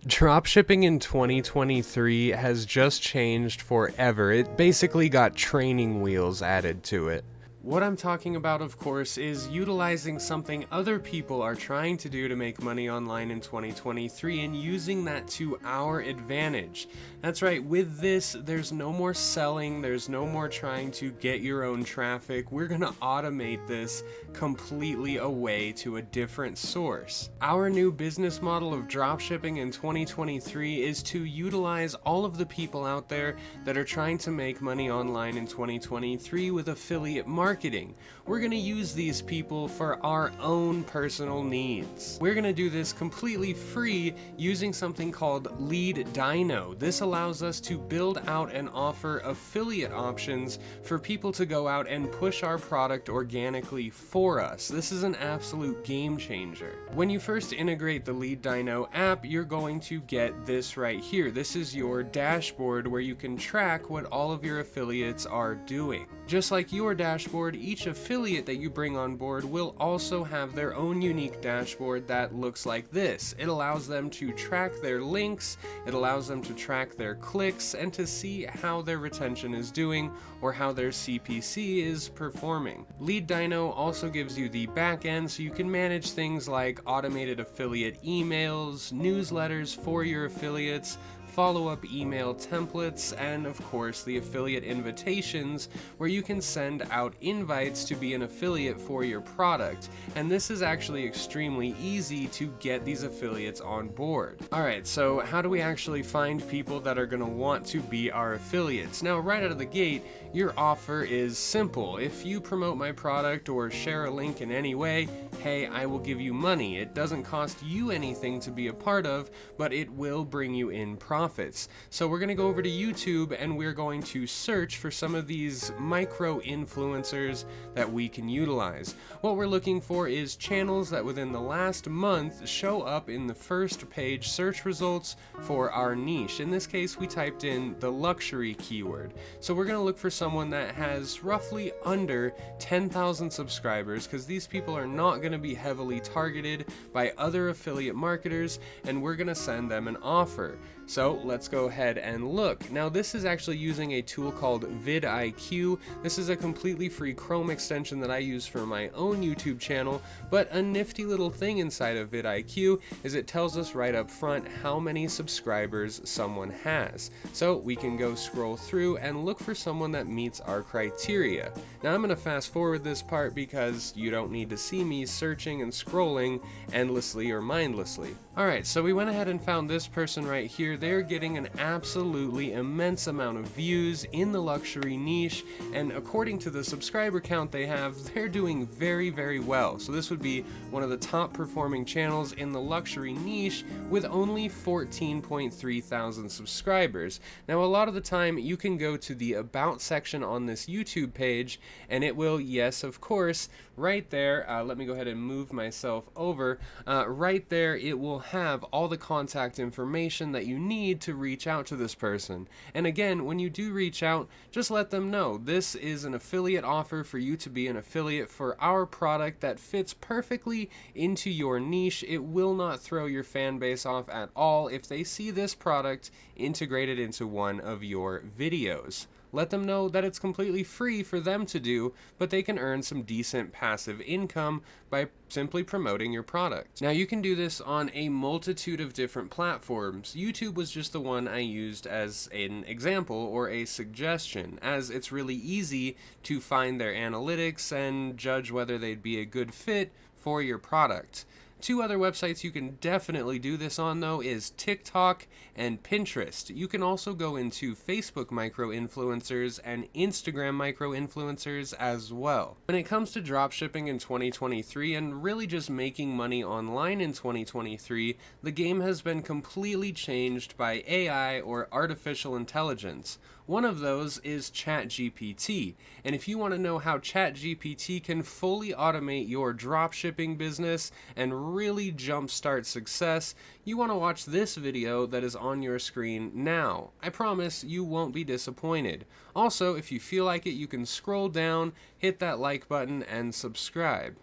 Dropshipping in 2023 has just changed forever. It basically got training wheels added to it. What I'm talking about, of course, is utilizing something other people are trying to do to make money online in 2023 and using that to our advantage. That's right, with this, there's no more selling, there's no more trying to get your own traffic. We're gonna automate this completely away to a different source. Our new business model of dropshipping in 2023 is to utilize all of the people out there that are trying to make money online in 2023 with affiliate marketing. We're going to use these people for our own personal needs. We're going to do this completely free using something called Lead Dino. This allows us to build out and offer affiliate options for people to go out and push our product organically for us. This is an absolute game changer. When you first integrate the Lead Dino app, you're going to get this right here. This is your dashboard where you can track what all of your affiliates are doing. Just like your dashboard, each affiliate that you bring on board will also have their own unique dashboard that looks like this. It allows them to track their links, it allows them to track their clicks, and to see how their retention is doing or how their CPC is performing. Lead Dino also gives you the back end so you can manage things like automated affiliate emails, newsletters for your affiliates, follow-up email templates, and of course the affiliate invitations where you can send out invites to be an affiliate for your product. And this is actually extremely easy to get these affiliates on board. Alright, so how do we actually find people that are going to want to be our affiliates? Now, right out of the gate, your offer is simple. If you promote my product or share a link in any way, hey, I will give you money. It doesn't cost you anything to be a part of, but it will bring you in profits. So we're going to go over to YouTube and we're going to search for some of these micro influencers that we can utilize. What we're looking for is channels that within the last month show up in the first page search results for our niche. In this case, we typed in the luxury keyword. So we're going to look for someone that has roughly under 10,000 subscribers, because these people are not going to be heavily targeted by other affiliate marketers, and we're going to send them an offer. So let's go ahead and look. Now, this is actually using a tool called vidIQ. This is a completely free Chrome extension that I use for my own YouTube channel, but a nifty little thing inside of vidIQ is it tells us right up front how many subscribers someone has. So we can go scroll through and look for someone that meets our criteria. Now, I'm going to fast forward this part because you don't need to see me searching and scrolling endlessly or mindlessly. Alright, so we went ahead and found this person right here. They're getting an absolutely immense amount of views in the luxury niche, and according to the subscriber count they have, they're doing very, very well. So this would be one of the top performing channels in the luxury niche with only 14.3 thousand subscribers. Now, a lot of the time you can go to the About section on this YouTube page and it will, yes, of course, right there, let me go ahead and move myself over, right there it will have all the contact information that you need to reach out to this person. And again, when you do reach out, just let them know this is an affiliate offer for you to be an affiliate for our product that fits perfectly into your niche. It will not throw your fan base off at all if they see this product integrated into one of your videos. Let them know that it's completely free for them to do, but they can earn some decent passive income by simply promoting your product. Now, you can do this on a multitude of different platforms. YouTube was just the one I used as an example or a suggestion, as it's really easy to find their analytics and judge whether they'd be a good fit for your product. Two other websites you can definitely do this on, though, is TikTok and Pinterest. You can also go into Facebook micro-influencers and Instagram micro-influencers as well. When it comes to dropshipping in 2023 and really just making money online in 2023, the game has been completely changed by AI or artificial intelligence. One of those is ChatGPT, and if you want to know how ChatGPT can fully automate your dropshipping business and really jumpstart success, you want to watch this video that is on your screen now. I promise you won't be disappointed. Also, if you feel like it, you can scroll down, hit that like button, and subscribe.